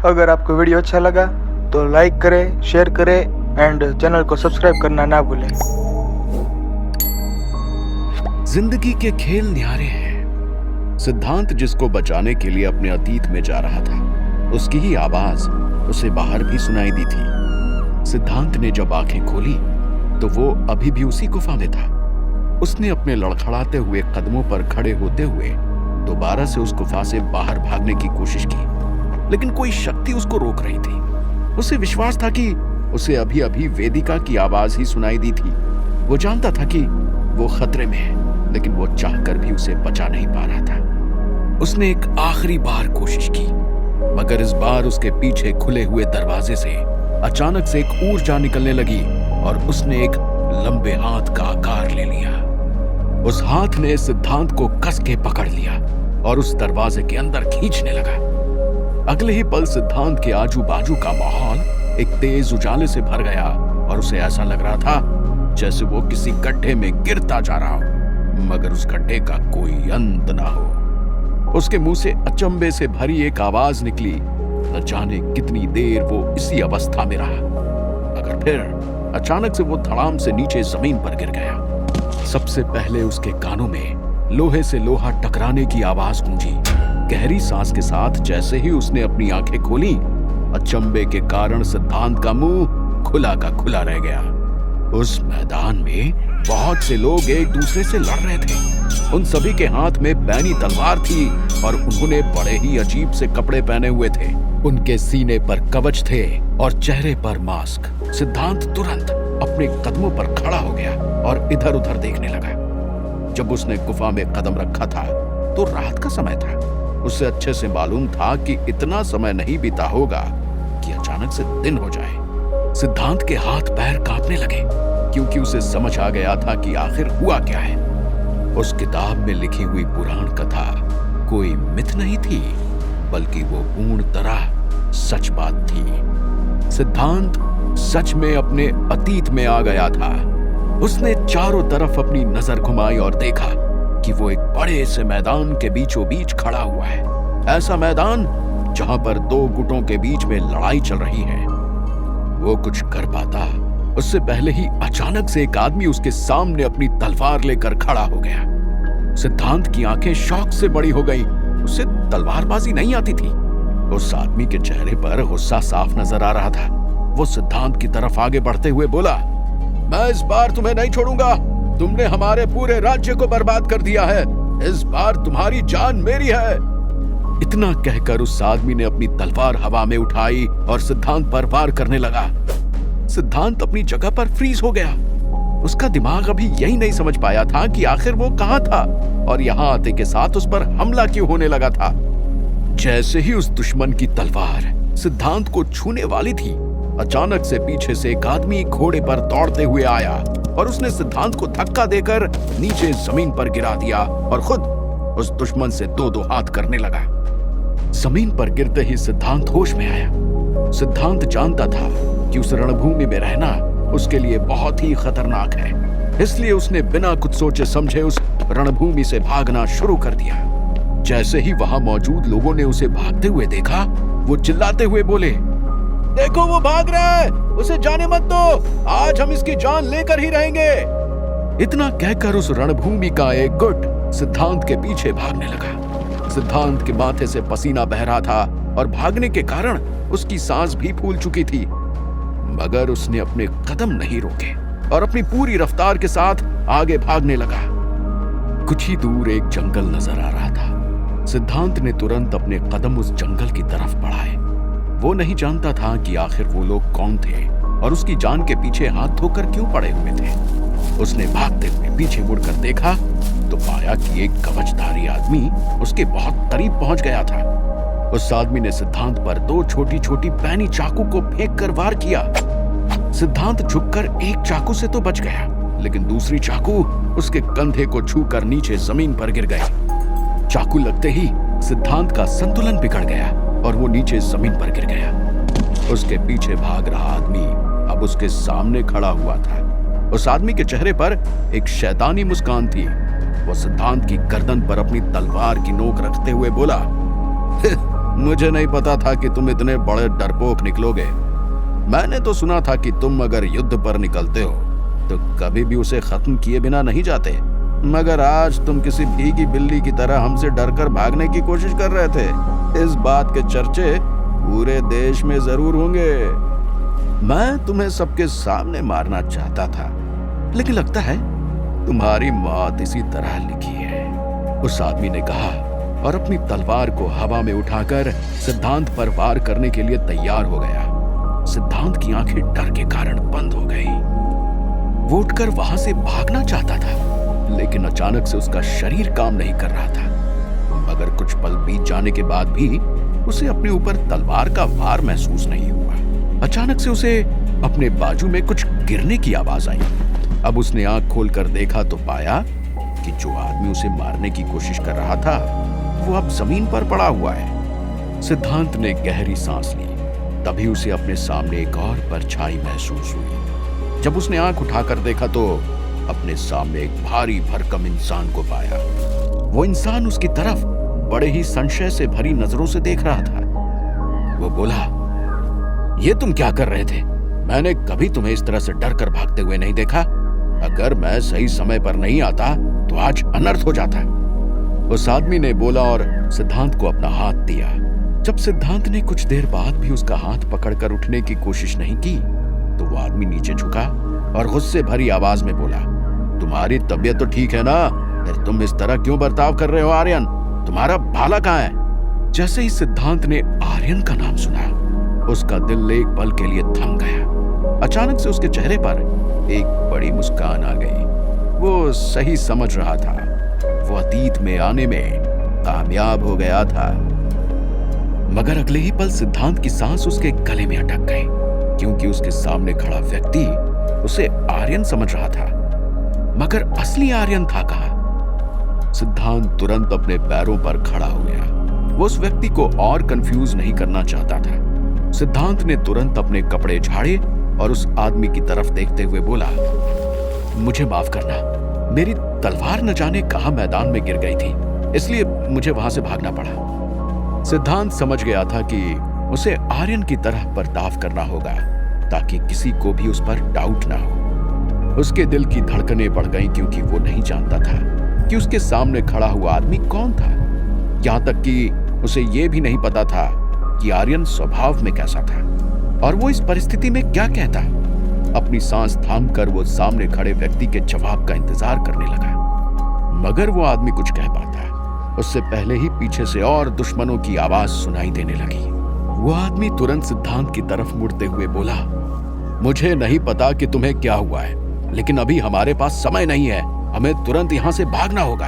अगर आपको वीडियो अच्छा लगा तो लाइक करें, शेयर करें एंड चैनल को सब्सक्राइब करना ना भूलें। जिंदगी के खेल न्यारे हैं। सिद्धांत जिसको बचाने के लिए अपने अतीत में जा रहा था, उसकी ही आवाज उसे बाहर भी सुनाई दी थी। सिद्धांत ने जब आंखें खोली तो वो अभी भी उसी गुफा में था। उसने अपने लड़खड़ाते हुए कदमों पर खड़े होते हुए दोबारा से उस गुफा से बाहर भागने की कोशिश की, लेकिन कोई शक्ति उसको रोक रही थी। उसे विश्वास था कि उसे अभी अभी वेदिका की आवाज ही सुनाई दी थी। वो जानता था कि वो खतरे में है, लेकिन वो चाहकर भी उसे बचा नहीं पा रहा था। उसने एक आखिरी बार कोशिश की, मगर इस बार उसके पीछे खुले हुए दरवाजे से अचानक से एक ऊर्जा निकलने लगी और उसने एक लंबे हाथ का आकार ले लिया। उस हाथ ने सिद्धांत को कस के पकड़ लिया और उस दरवाजे के अंदर खींचने लगा। अगले ही पल सिद्धांत के आजू बाजू का माहौल एक तेज उजाले से भर गया और उसे ऐसा लग रहा था जैसे वो किसी गड्ढे में गिरता जा रहा हो, मगर उस गड्ढे का कोई अंत ना हो। उसके मुंह से अचंभे से भरी एक आवाज निकली। न जाने कितनी देर वो इसी अवस्था में रहा, मगर फिर अचानक से वो धड़ाम से नीचे जमीन पर गिर गया। सबसे पहले उसके कानों में लोहे से लोहा टकराने की आवाज गूंजी। गहरी सांस के साथ जैसे ही उसने अपनी आंखें खोली, अचंभे के कारण सिद्धांत का मुंह खुला का खुला रह गया। उस मैदान में बहुत से लोग एक दूसरे से लड़ रहे थे। उन सभी के हाथ में पैनी तलवार थी और उन्होंने बड़े ही अजीब से कपड़े पहने हुए थे। उनके सीने पर कवच थे और चेहरे पर मास्क। सिद्धांत तुरंत अपने कदमों पर खड़ा हो गया और इधर उधर देखने लगा। जब उसने गुफा में कदम रखा था तो रात का समय था। उसे अच्छे से मालूम था कि इतना समय नहीं बीता होगा कि अचानक से दिन हो जाए। सिद्धांत के हाथ पैर कांपने लगे, क्योंकि उसे समझ आ गया था कि आखिर हुआ क्या है। उस किताब में लिखी हुई पुराण कथा कोई मिथ नहीं थी, बल्कि वो पूर्ण तरह सच बात थी। सिद्धांत सच में अपने अतीत में आ गया था। उसने चारों तरफ अपनी नजर घुमाई और देखा कि वो एक बड़े से मैदान के बीचों बीच खड़ा हुआ है। ऐसा मैदान जहां पर दो गुटों के बीच में लड़ाई चल रही है। वो कुछ कर पाता उससे पहले ही अचानक से एक आदमी उसके सामने अपनी तलवार लेकर खड़ा हो गया। सिद्धांत की आंखें शौक से बड़ी हो गई। उसे तलवारबाजी नहीं आती थी। उस आदमी के चेहरे पर गुस्सा साफ नजर आ रहा था। वो सिद्धांत की तरफ आगे बढ़ते हुए बोला, मैं इस बार तुम्हें नहीं छोड़ूंगा। तुमने हमारे पूरे राज्य को बर्बाद कर दिया है। इस बार तुम्हारी जान मेरी है। इतना कहकर उस आदमी ने अपनी तलवार हवा में उठाई और सिद्धांत पर वार करने लगा। सिद्धांत अपनी जगह पर फ्रीज हो गया। उसका दिमाग अभी यही नहीं समझ पाया था कि आखिर वो कहां था और यहां आते के साथ उस पर हमला क्यों होने लगा था। जैसे ही उस दुश्मन की तलवार सिद्धांत को छूने वाली थी, अचानक से पीछे से एक आदमी घोड़े पर दौड़ते हुए आया और उसने सिद्धांत को धक्का देकर नीचे जमीन पर गिरा दिया और खुद उस दुश्मन से दो दो हाथ करने लगा। जमीन पर गिरते ही सिद्धांत होश में आया। सिद्धांत जानता था कि उस रणभूमि में रहना उसके लिए बहुत ही खतरनाक है, इसलिए उसने बिना कुछ सोचे समझे उस रणभूमि से भागना शुरू कर दिया। जैसे ही वहां मौजूद लोगों ने उसे भागते हुए देखा, वो चिल्लाते हुए बोले, देखो वो भाग रहा है, उसे जाने मत दो, आज हम इसकी जान लेकर ही रहेंगे। इतना कहकर उस रणभूमि का एक गुट सिद्धांत के पीछे भागने लगा। सिद्धांत के माथे से पसीना बह रहा था और भागने के कारण उसकी सांस भी फूल चुकी थी, मगर उसने अपने कदम नहीं रोके और अपनी पूरी रफ्तार के साथ आगे भागने लगा। कुछ ही दूर एक जंगल नजर आ रहा था। सिद्धांत ने तुरंत अपने कदम उस जंगल की तरफ बढ़ाए। वो नहीं जानता था कि आखिर वो लोग कौन थे और उसकी जान के पीछे हाथ धोकर क्यों पड़े हुए थे। उसने भागते हुए पीछे मुड़कर देखा तो पाया कि एक कवचधारी आदमी उसके बहुत करीब पहुंच गया था। उस आदमी ने सिद्धांत पर दो छोटी छोटी पैनी चाकू को फेंक कर वार किया। सिद्धांत झुककर एक चाकू से तो बच गया, लेकिन दूसरी चाकू उसके कंधे को छूकर नीचे जमीन पर गिर गई। चाकू लगते ही सिद्धांत का संतुलन बिगड़ गया और वो नीचे जमीन पर गिर गया। उसके पीछे भाग रहा आदमी अब उसके सामने खड़ा हुआ था। उस आदमी के चेहरे पर एक शैतानी मुस्कान थी। वो सिद्धांत की गर्दन पर अपनी तलवार की नोक रखते हुए बोला, मुझे नहीं पता था कि तुम इतने बड़े डरपोक निकलोगे। मैंने तो सुना था कि तुम अगर युद्ध पर निकलते हो तो कभी भी उसे खत्म किए बिना नहीं जाते, मगर आज तुम किसी भीगी बिल्ली की तरह हमसे डरकर भागने की कोशिश कर रहे थे। इस बात के चर्चे पूरे देश में जरूर होंगे। मैं तुम्हें सबके सामने मारना चाहता था, लेकिन लगता है तुम्हारी मौत इसी तरह लिखी है, उस आदमी ने कहा और अपनी तलवार को हवा में उठाकर सिद्धांत पर वार करने के लिए तैयार हो गया। सिद्धांत की आंखें डर के कारण बंद हो गई। वो उठकर वहां से भागना चाहता था, लेकिन अचानक से उसका शरीर काम नहीं कर रहा था। मगर कुछ पल बीत जाने के बाद भी उसे अपने ऊपर तलवार का वार महसूस नहीं हुआ। अचानक से उसे अपने बाजू में कुछ गिरने की आवाज आई। अब उसने आंख खोलकर देखा तो पाया कि जो आदमी उसे मारने की कोशिश कर रहा था वो अब जमीन पर पड़ा हुआ है। सिद्धांत ने गहरी सांस ली, तभी उसे अपने सामने एक और परछाई महसूस हुई। जब उसने आंख उठाकर देखा तो अपने सामने एक भारी भरकम इंसान को पाया। वो इंसान उसकी तरफ बड़े ही संशय से भरी नजरों से देख रहा था। वो बोला, ये तुम क्या कर रहे थे? मैंने कभी तुम्हें इस तरह से डर कर भागते हुए नहीं देखा। अगर मैं सही समय पर नहीं आता तो आज अनर्थ हो जाता। उस आदमी ने बोला और सिद्धांत को अपना हाथ दिया। जब सिद्धांत ने कुछ देर बाद भी उसका हाथ पकड़कर उठने की कोशिश नहीं की तो वो आदमी नीचे झुका और गुस्से भरी आवाज में बोला, तुम्हारी तबीयत तो ठीक है ना? फिर तुम इस तरह क्यों बर्ताव कर रहे हो आर्यन? तुम्हारा भाला कहाँ है? जैसे ही सिद्धांत ने आर्यन का नाम सुना, उसका दिल एक पल के लिए थम गया। अचानक से उसके चेहरे पर एक बड़ी मुस्कान आ गई। वो सही समझ रहा था, वो अतीत में आने में कामयाब हो गया था। मगर अगले ही पल सिद्धांत की सांस उसके गले में अटक गई, क्योंकि उसके सामने खड़ा व्यक्ति उसे आर्यन समझ रहा था, मगर असली आर्यन था कहाँ? सिद्धांत तुरंत अपने पैरों पर खड़ा हो गया। वो उस व्यक्ति को और कंफ्यूज नहीं करना चाहता था। सिद्धांत ने तुरंत अपने कपड़े झाड़े और उस आदमी की तरफ देखते हुए बोला, मुझे माफ करना, मेरी तलवार न जाने कहां मैदान में गिर गई थी, इसलिए मुझे वहां से भागना पड़ा। सिद्धांत समझ गया था कि उसे आर्यन की तरह बर्ताव करना होगा ताकि किसी को भी उस पर डाउट ना हो। उसके दिल की धड़कनें बढ़ गईं, क्योंकि वो नहीं जानता था कि उसके सामने खड़ा हुआ आदमी कौन था। यहां तक कि उसे यह भी नहीं पता था कि आर्यन स्वभाव में कैसा था और वो इस परिस्थिति में क्या कहता। अपनी सांस थामकर वो सामने खड़े व्यक्ति के जवाब का इंतजार करने लगा, मगर वो आदमी कुछ कह पाता उससे पहले ही पीछे से और दुश्मनों की आवाज सुनाई देने लगी। वो आदमी तुरंत सिद्धांत की तरफ मुड़ते हुए बोला, मुझे नहीं पता कि तुम्हें क्या हुआ है, लेकिन अभी हमारे पास समय नहीं है, हमें तुरंत यहाँ से भागना होगा।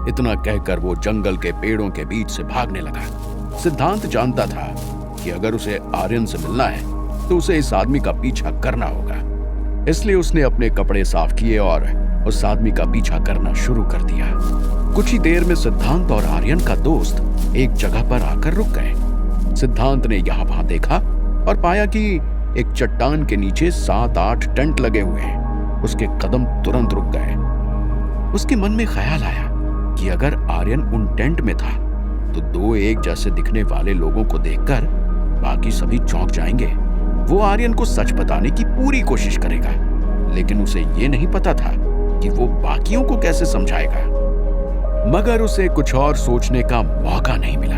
इतना कहकर वो जंगल के पेड़ों के बीच से भागने लगा। सिद्धांत जानता था कि अगर उसे आर्यन से मिलना है तो उसे इस आदमी का पीछा करना होगा, इसलिए उसने अपने कपड़े साफ किए और उस आदमी का पीछा करना शुरू कर दिया। कुछ ही देर में सिद्धांत और आर्यन का दोस्त एक जगह पर आकर रुक गए। सिद्धांत ने यहाँ वहां देखा और पाया कि एक चट्टान के नीचे 7-8 टेंट लगे हुए हैं। उसके कदम तुरंत रुक गए। उसके मन में ख्याल आया कि अगर आर्यन उन टेंट में था तो दो एक जैसे दिखने वाले लोगों को देखकर बाकी सभी चौंक जाएंगे। वो आर्यन को सच बताने की पूरी कोशिश करेगा, लेकिन उसे ये नहीं पता था कि वो बाकियों को कैसे समझाएगा। मगर उसे कुछ और सोचने का मौका नहीं मिला,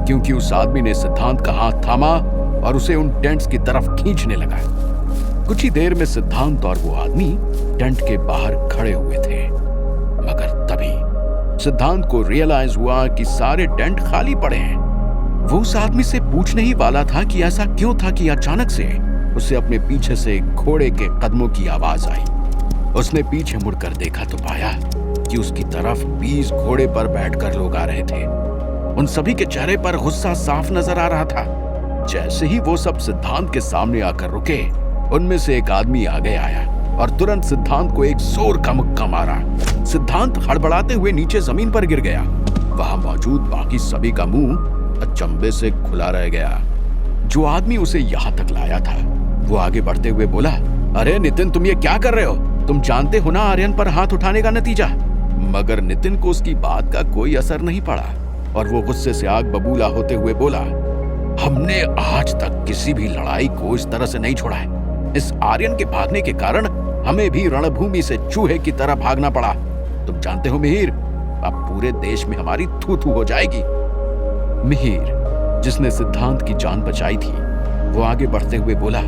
क्योंकि उस आदमी ने सिद्धांत का हाथ थामा और उसे उन टेंट्स की तरफ खींचने लगा। कुछ ही देर में सिद्धांत और वो आदमी टेंट के बाहर खड़े हुए थे, मगर तभी सिद्धांत को रियलाइज हुआ कि सारे टेंट खाली पड़े हैं। वो उस आदमी से पूछने ही वाला था कि ऐसा क्यों था कि अचानक से उसे अपने पीछे से घोड़े के कदमों की आवाज आई। उसने पीछे मुड़कर देखा तो पाया कि उसकी तरफ 20 घोड़े पर बैठकर लोग आ रहे थे। उन सभी के चेहरे पर गुस्सा साफ नजर आ रहा था। जैसे ही वो सब सिद्धांत के सामने आकर रुके, उनमें से एक आदमी आगे आया और तुरंत सिद्धांत को एक जोर का मुक्का मारा। सिद्धांत हड़बड़ाते हुए नीचे जमीन पर गिर गया। वहां मौजूद बाकी सभी का मुंह अचंभे से खुला रह गया। जो आदमी उसे यहाँ तक लाया था वो आगे बढ़ते हुए बोला, अरे नितिन, तुम ये क्या कर रहे हो? तुम जानते हो ना आर्यन पर हाथ उठाने का नतीजा। मगर नितिन को उसकी बात का कोई असर नहीं पड़ा और वो गुस्से से आग बबूला होते हुए बोला, हमने आज तक किसी भी लड़ाई को इस तरह से नहीं छोड़ा है। इस आर्यन के भागने के कारण हमें भी रणभूमि से चूहे की तरह भागना पड़ा। तुम जानते हो मिहिर, अब पूरे देश में हमारी थू थू हो जाएगी। मिहिर, जिसने सिद्धांत की जान बचाई थी, वो आगे बढ़ते हुए बोला,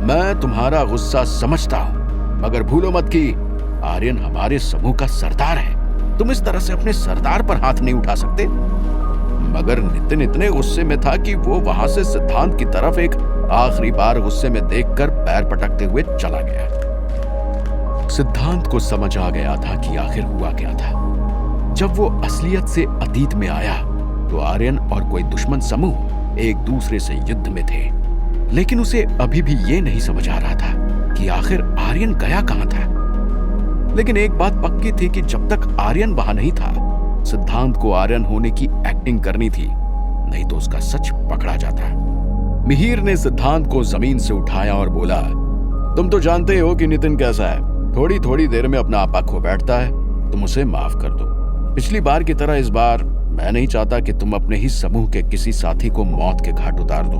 मैं तुम्हारा गुस्सा समझता हूं, मगर भूलो मत कि आर्यन हमारे समूह का सरदार है। तुम इस तरह से अपने सरदार पर हाथ नहीं उठा सकते। मगर नितिन इतने गुस्से में था कि वो वहां से सिद्धांत की तरफ एक आखिरी बार गुस्से में देखकर पैर पटकते हुए चला गया। सिद्धांत को समझ आ गया था कि आखिर हुआ क्या था। जब वो असलियत से अतीत में आया तो आर्यन और कोई दुश्मन समूह एक दूसरे से युद्ध में थे, लेकिन उसे अभी भी ये नहीं समझ आ रहा था कि आखिर आर्यन गया कहां था। लेकिन एक बात पक्की थी कि जब तक आर्यन वहां नहीं था, सिद्धांत को आर्यन होने की एक्टिंग करनी थी, नहीं तो उसका सच पकड़ा जाता। मिहिर ने सिद्धांत को जमीन से उठाया और बोला, तुम तो जानते हो कि नितिन कैसा है, थोड़ी थोड़ी देर में अपना आपा खो बैठता है। तुम उसे माफ कर दो। पिछली बार की तरह इस बार मैं नहीं चाहता कि तुम अपने ही समूह के किसी साथी को मौत के घाट उतार दो।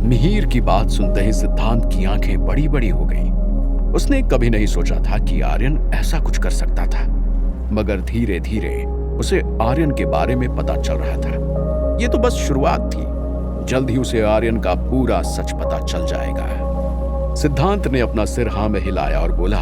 मिहिर की बात सुनते ही सिद्धांत की आंखें बड़ी बड़ी हो गई। उसने कभी नहीं सोचा था कि आर्यन ऐसा कुछ कर सकता था, मगर धीरे धीरे उसे आर्यन के बारे में पता चल रहा था। ये तो बस शुरुआत थी, जल्द ही उसे आर्यन का पूरा सच पता चल जाएगा। सिद्धांत ने अपना सिर हाँ में हिलाया और बोला,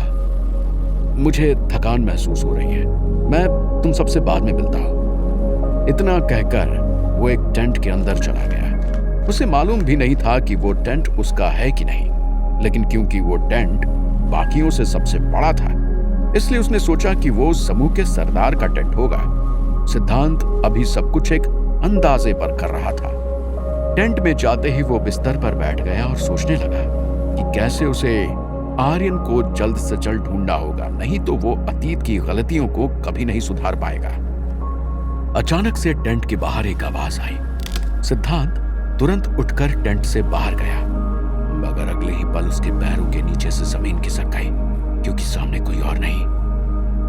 मुझे थकान महसूस हो रही है, मैं तुम सबसे बाद में मिलता हूं। इतना कहकर वो एक टेंट के अंदर चला गया। उसे मालूम भी नहीं था कि वो टेंट उसका है कि नहीं, लेकिन क्योंकि वो टेंट बाकियों से सबसे बड़ा था, इसलिए उसने सोचा कि वो समूह के सरदार का टेंट होगा। सिद्धांत अभी सब कुछ एक अंदाजे पर कर रहा था। टेंट में जाते ही वो बिस्तर पर बैठ गया और सोचने लगा कि कैसे उसे आर्यन को जल्द से जल्द ढूंढना होगा, नहीं तो वो अतीत की गलतियों को कभी नहीं सुधार पाएगा। अचानक से टेंट के बाहर एक आवाज आई। सिद्धांत तुरंत उठकर टेंट से बाहर गया, मगर अगले ही पल उसके पैरों के नीचे से जमीन खिसक गई, क्योंकि सामने कोई और नहीं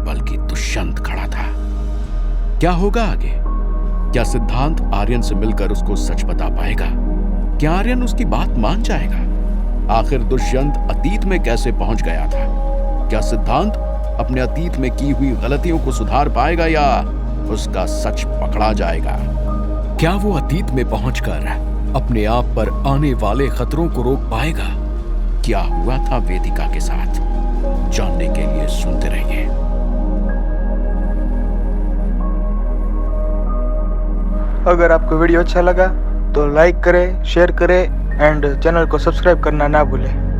बल्कि दुष्यंत खड़ा था। क्या होगा आगे? क्या सिद्धांत आर्यन से मिलकर उसको सच बता पाएगा? क्या आर्यन उसकी बात मान जाएगा? आखिर दुष्यंत अतीत में कैसे पहुंच गया था? क्या सिद्धांत अपने अतीत में की हुई गलतियों को सुधार पाएगा या उसका सच पकड़ा जाएगा? क्या वो अतीत में पहुंचकर अपने आप पर आने वाले खतरों को रोक पाएगा? क्या हुआ था वेदिका के साथ? जानने के लिए सुनते रहिए। अगर आपको वीडियो अच्छा लगा तो लाइक करें, शेयर करें एंड चैनल को सब्सक्राइब करना ना भूलें।